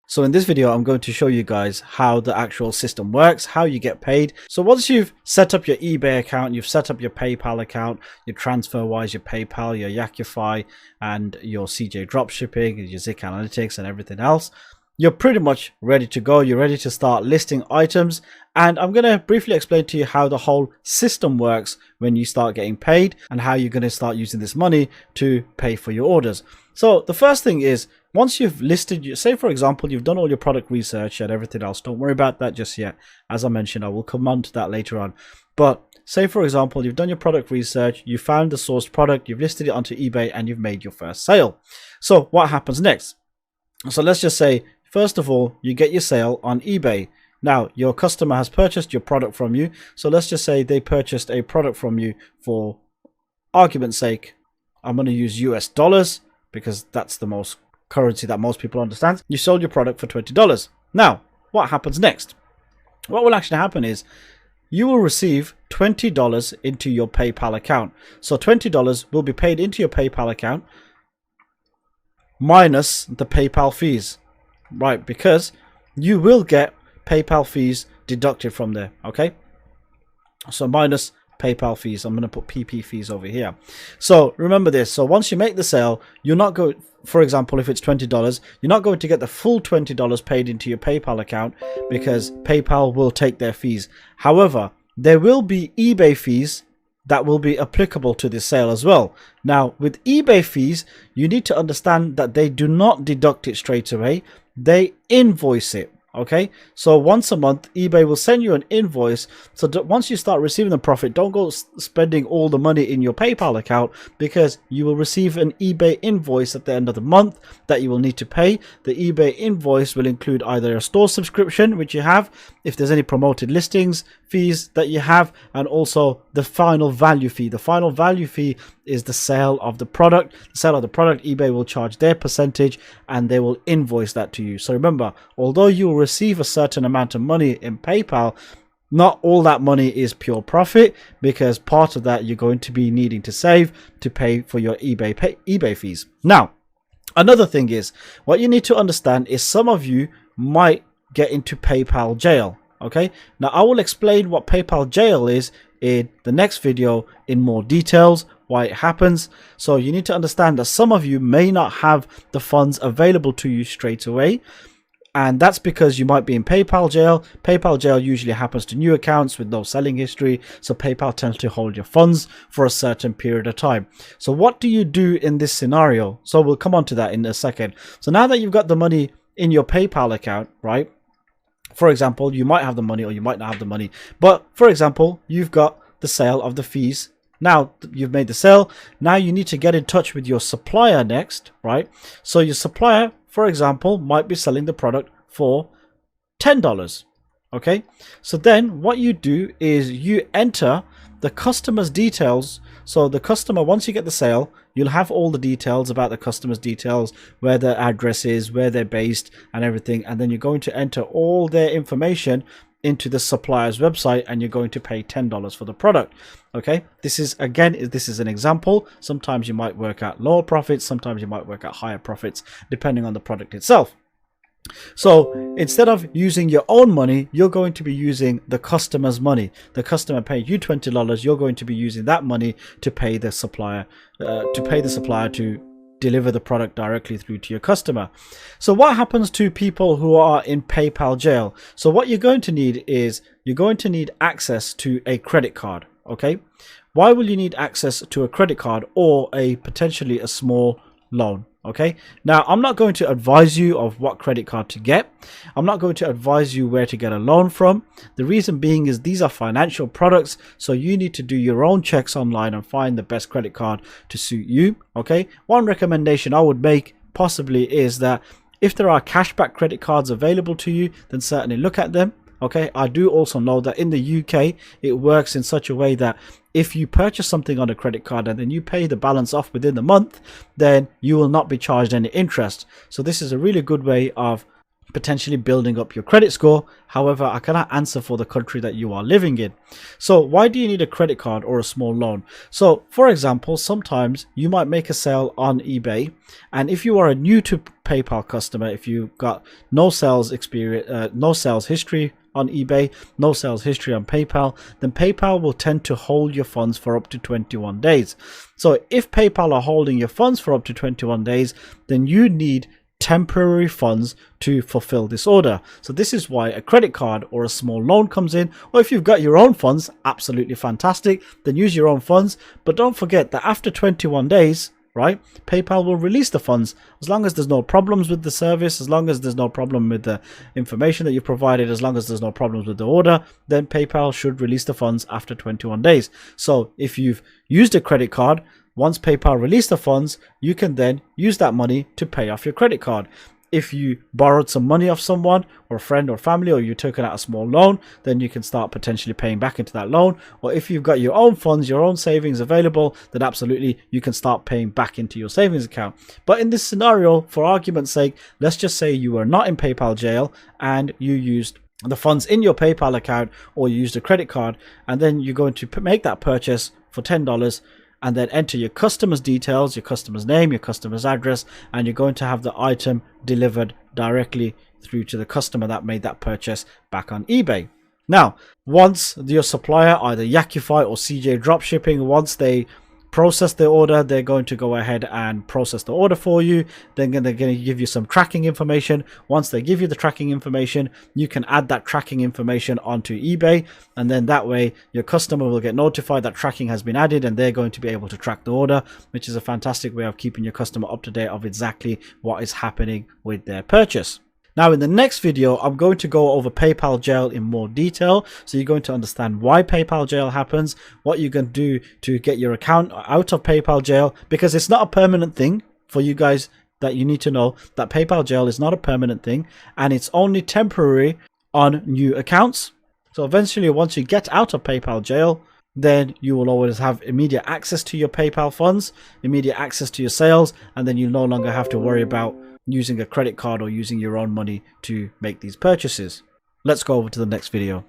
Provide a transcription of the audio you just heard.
So in this video, I'm going to show you guys how the actual system works, how you get paid. So once you've set up your eBay account, you've set up your PayPal account, your TransferWise, your PayPal, your Yakify, and your CJ Dropshipping, your Zik Analytics, and everything else, you're pretty much ready to go. You're ready to start listing items. And I'm going to briefly explain to you how the whole system works when you start getting paid and how you're going to start using this money to pay for your orders. So the first thing is, once you've listed, say for example, you've done all your product research and everything else, don't worry about that just yet. As I mentioned, I will come on to that later on. But say for example, you've done your product research, you found the sourced product, you've listed it onto eBay, and you've made your first sale. So what happens next? So let's just say, first of all, you get your sale on eBay. Now, your customer has purchased your product from you. So let's just say they purchased a product from you for argument's sake. I'm going to use US dollars because that's the most currency that most people understand. You sold your product for $20. Now, what happens next? What will actually happen is you will receive $20 into your PayPal account. So $20 will be paid into your PayPal account minus the PayPal fees, right? Because you will get PayPal fees deducted from there, okay? So minus PayPal fees. I'm going to put PP fees over here. So remember this. So once you make the sale, you're not going, for example, if it's $20, you're not going to get the full $20 paid into your PayPal account because PayPal will take their fees. However, there will be eBay fees that will be applicable to this sale as well. Now, with eBay fees, you need to understand that they do not deduct it straight away. They invoice it. Okay, so once a month, eBay will send you an invoice. So once you start receiving the profit, don't go spending all the money in your PayPal account, because you will receive an eBay invoice at the end of the month that you will need to pay. The eBay invoice will include either a store subscription, which you have, if there's any promoted listings, fees that you have, and also the final value fee. The final value fee is the sale of the product. The sale of the product, eBay will charge their percentage and they will invoice that to you. So remember, although you will receive a certain amount of money in PayPal, not all that money is pure profit, because part of that you're going to be needing to save to pay for your eBay fees. Now, another thing is, what you need to understand is some of you might get into PayPal jail. Okay, now I will explain what PayPal jail is in the next video in more details, why it happens. So you need to understand that some of you may not have the funds available to you straight away, and that's because you might be in PayPal jail. PayPal jail usually happens to new accounts with no selling history, so PayPal tends to hold your funds for a certain period of time. So what do you do in this scenario? So we'll come on to that in a second. So now that you've got the money in your PayPal account, right? For example, you might have the money or you might not have the money. But for example, you've got the sale of the fees. Now you've made the sale. Now you need to get in touch with your supplier next, right? So your supplier, for example, might be selling the product for $10. Okay. So then what you do is you enter the customer's details. So the customer, once you get the sale, you'll have all the details about the customer's details, where their address is, where they're based and everything. And then you're going to enter all their information into the supplier's website, and you're going to pay $10 for the product. Okay, this is, again, this is an example. Sometimes you might work out lower profits, sometimes you might work out higher profits, depending on the product itself. So instead of using your own money, you're going to be using the customer's money. The customer paid you $20. You're going to be using that money to pay the supplier, to deliver the product directly through to your customer. So what happens to people who are in PayPal jail? So what you're going to need is you're going to need access to a credit card. Okay, why will you need access to a credit card or potentially a small loan? Okay, now I'm not going to advise you of what credit card to get. I'm not going to advise you where to get a loan from. The reason being is these are financial products, so you need to do your own checks online and find the best credit card to suit you. Okay, one recommendation I would make possibly is that if there are cashback credit cards available to you, then certainly look at them. Okay, I do also know that in the UK it works in such a way that if you purchase something on a credit card and then you pay the balance off within the month, then you will not be charged any interest. So this is a really good way of potentially building up your credit score. However, I cannot answer for the country that you are living in. So why do you need a credit card or a small loan? So for example, sometimes you might make a sale on eBay, and if you are a new to PayPal customer, if you got no sales experience, no sales history on eBay, no sales history on PayPal, then PayPal will tend to hold your funds for up to 21 days. So if PayPal are holding your funds for up to 21 days, then you need temporary funds to fulfill this order. So this is why a credit card or a small loan comes in. Or if you've got your own funds, absolutely fantastic, then use your own funds. But don't forget that after 21 days, right, PayPal will release the funds. As long as there's no problems with the service, as long as there's no problem with the information that you provided, as long as there's no problems with the order, then PayPal should release the funds after 21 days. So if you've used a credit card, once PayPal release the funds, you can then use that money to pay off your credit card. If you borrowed some money off someone or a friend or family, or you took out a small loan, then you can start potentially paying back into that loan. Or if you've got your own funds, your own savings available, then absolutely you can start paying back into your savings account. But in this scenario, for argument's sake, let's just say you are not in PayPal jail and you used the funds in your PayPal account, or you used a credit card, and then you're going to make that purchase for $10, and then enter your customer's details, your customer's name, your customer's address, and you're going to have the item delivered directly through to the customer that made that purchase back on eBay. Now, once your supplier, either Yakify or CJ Dropshipping, once they process the order, they're going to go ahead and process the order for you. Then they're going to give you some tracking information. Once they give you the tracking information, you can add that tracking information onto eBay, and then that way your customer will get notified that tracking has been added, and they're going to be able to track the order, which is a fantastic way of keeping your customer up to date of exactly what is happening with their purchase. Now, in the next video, I'm going to go over PayPal jail in more detail. So you're going to understand why PayPal jail happens, what you can do to get your account out of PayPal jail, because it's not a permanent thing. For you guys, that you need to know that PayPal jail is not a permanent thing, and it's only temporary on new accounts. So eventually, once you get out of PayPal jail, then you will always have immediate access to your PayPal funds, immediate access to your sales, and then you no longer have to worry about using a credit card or using your own money to make these purchases. Let's go over to the next video.